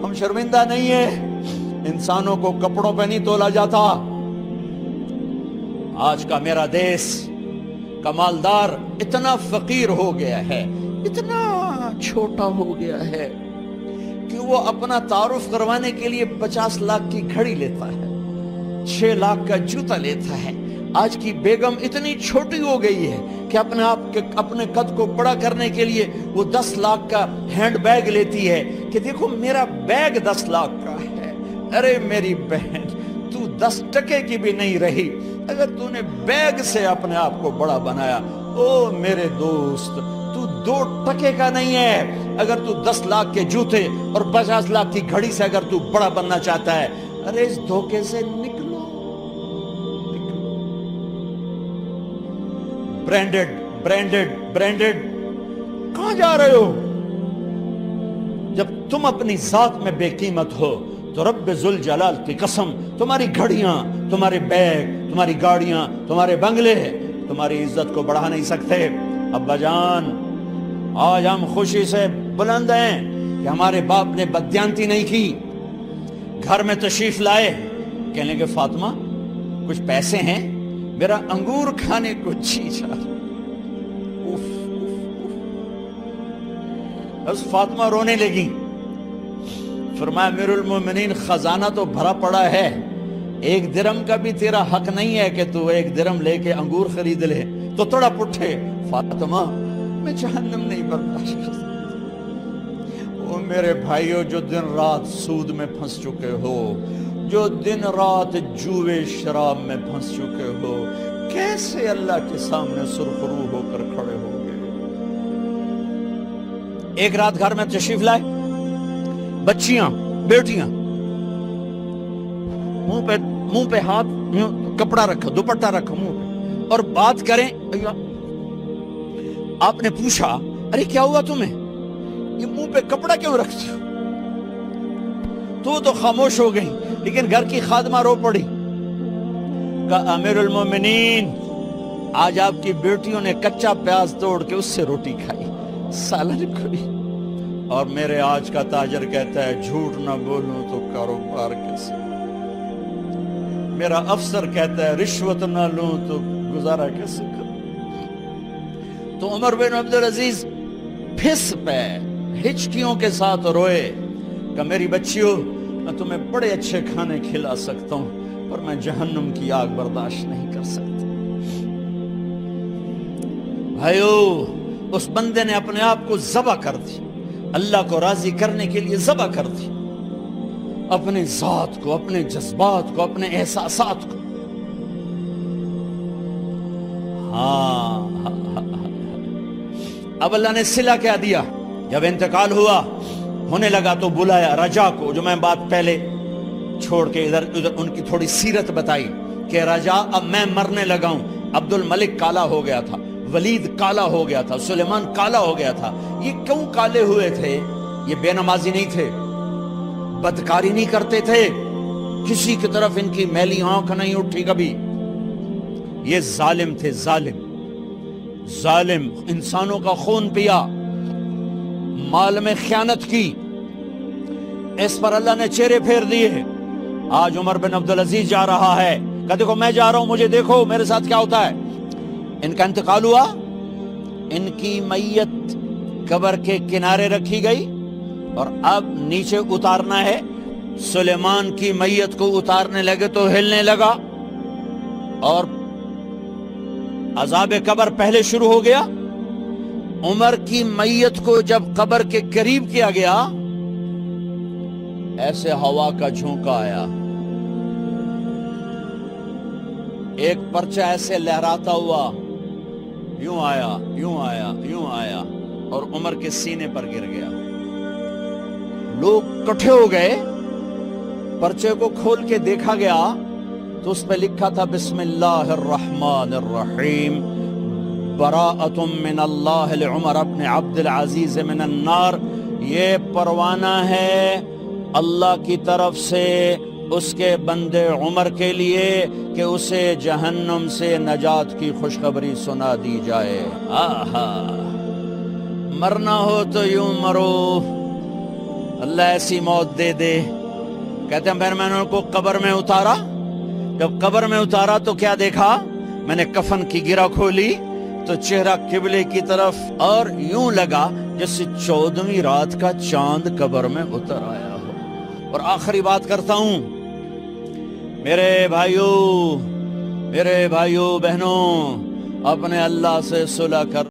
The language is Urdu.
ہم شرمندہ نہیں ہیں، انسانوں کو کپڑوں پہ نہیں تولا جاتا۔ آج کا میرا دیس کا مالدار اتنا فقیر ہو گیا ہے، اتنا چھوٹا ہو گیا ہے کہ وہ اپنا تعارف کروانے کے لیے 50 لاکھ کی گھڑی لیتا ہے، 6 لاکھ کا جوتا لیتا ہے۔ آج کی بیگم اتنی چھوٹی ہو گئی ہے کہ اپنے قد کو بڑا کرنے کے لیے وہ 10 لاکھ کا ہینڈ بیگ لیتی ہے کہ دیکھو میرا بیگ 10 لاکھ کا ہے۔ ارے میری بہن، تو 10 ٹکے کی بھی نہیں رہی اگر تو نے بیگ سے اپنے آپ کو بڑا بنایا۔ او میرے دوست، تو 2 ٹکے کا نہیں ہے اگر تو 10 لاکھ کے جوتے اور 50 لاکھ کی گھڑی سے اگر تو بڑا بننا چاہتا ہے۔ ارے اس دھوکے سے نکلو۔ برینڈڈ برینڈڈ برینڈڈ، کہاں جا رہے ہو؟ جب تم اپنی ذات میں بے قیمت ہو تو رب ذوالجلال کی قسم، تمہاری گھڑیاں، تمہارے بیگ، تمہاری گاڑیاں، تمہارے بنگلے تمہاری عزت کو بڑھا نہیں سکتے۔ ابا جان، آج ہم خوشی سے بلند ہیں کہ ہمارے باپ نے بددیانتی نہیں کی۔ گھر میں تشریف لائے، کہنے لگے فاطمہ کچھ پیسے ہیں، میرا انگور کھانے کو جی چاہ۔ بس فاطمہ رونے لگی۔ فرمایا امیر المومنین، خزانہ تو بھرا پڑا ہے، 1 درہم کا بھی تیرا حق نہیں ہے کہ تو 1 درہم لے کے انگور خرید لے۔ تو تڑپ اٹھے، فاطمہ میں جہنم نہیں برداشت کر سکتا۔ وہ میرے بھائیوں جو دن رات سود میں پھنس چکے ہو، جو دن رات جوئے شراب میں پھنس چکے ہو، کیسے اللہ کے سامنے سرخرو ہو کر کھڑے ہو گئے؟ ایک رات گھر میں تشریف لائے، بچیاں، بیٹیاں، منہ پہ ہاتھ، کپڑا رکھا، دوپٹہ رکھا منہ پہ، اور بات کریں۔ آپ نے پوچھا ارے کیا ہوا تمہیں، یہ منہ پہ کپڑا کیوں رکھتے ہو؟ تو خاموش ہو گئی، لیکن گھر کی خادمہ رو پڑی۔ کہا امیر المومنین، آج آپ کی بیٹیوں نے کچا پیاز توڑ کے اس سے روٹی کھائی، سالن کھائی، اور میرے آج کا تاجر کہتا ہے جھوٹ نہ بولوں تو کاروبار کیسے؟ میرا افسر کہتا ہے رشوت نہ لوں تو گزارا کیسے کروں؟ تو عمر بن عبدالعزیز پھس پہ ہچکیوں کے ساتھ روئے کہ میری بچیوں، میں تمہیں بڑے اچھے کھانے کھلا سکتا ہوں پر میں جہنم کی آگ برداشت نہیں کر سکتا۔ بھائیو، اس بندے نے اپنے آپ کو ذبح کر دی، اللہ کو راضی کرنے کے لیے ذبح کر دی، اپنے ذات کو، اپنے جذبات کو، اپنے احساسات کو۔ اب اللہ نے صلہ کیا دیا؟ جب انتقال ہونے لگا تو بلایا رجا کو، جو میں بات پہلے چھوڑ کے ادھر ان کی تھوڑی سیرت بتائی کہ رجا اب میں مرنے لگا ہوں۔ عبد الملک کالا ہو گیا تھا، ولید کالا ہو گیا تھا، سلیمان کالا ہو گیا تھا۔ یہ کیوں کالے ہوئے تھے؟ یہ بے نمازی نہیں تھے، بدکاری نہیں کرتے تھے، کسی کی طرف ان کی میلی آنکھ نہیں اٹھی کبھی۔ یہ ظالم تھے، ظالم، انسانوں کا خون پیا، مال میں خیانت کی، اس پر اللہ نے چہرے پھیر دیے۔ آج عمر بن عبدالعزیز جا رہا ہے کہ دیکھو میں جا رہا ہوں، مجھے دیکھو میرے ساتھ کیا ہوتا ہے۔ ان کا انتقال ہوا، ان کی میت قبر کے کنارے رکھی گئی اور اب نیچے اتارنا ہے۔ سلیمان کی میت کو اتارنے لگے تو ہلنے لگا اور عذاب قبر پہلے شروع ہو گیا۔ عمر کی میت کو جب قبر کے قریب کیا گیا، ایسے ہوا کا جھونکا آیا، ایک پرچہ ایسے لہراتا ہوا یوں آیا، یوں آیا، یوں آیا اور عمر کے سینے پر گر گیا۔ لوگ کٹھے ہو گئے، پرچے کو کھول کے دیکھا گیا تو اس پہ لکھا تھا بسم اللہ الرحمن الرحیم، براءۃ من اللہ لعمر بن عبد العزیز من النار۔ یہ پروانہ ہے اللہ کی طرف سے اس کے بندے عمر کے لیے کہ اسے جہنم سے نجات کی خوشخبری سنا دی جائے۔ آہا، مرنا ہو تو یوں مرو، اللہ ایسی موت دے دے. کہتے ہیں پھر میں نے ان کو قبر میں اتارا. جب قبر میں اتارا تو کیا دیکھا؟ میں نے کفن کی گرہ کھولی تو چہرہ قبلے کی طرف، اور یوں لگا جیسے 14ویں رات کا چاند قبر میں اتر آیا ہو. اور آخری بات کرتا ہوں، میرے بھائیوں بہنوں، اپنے اللہ سے صلح کر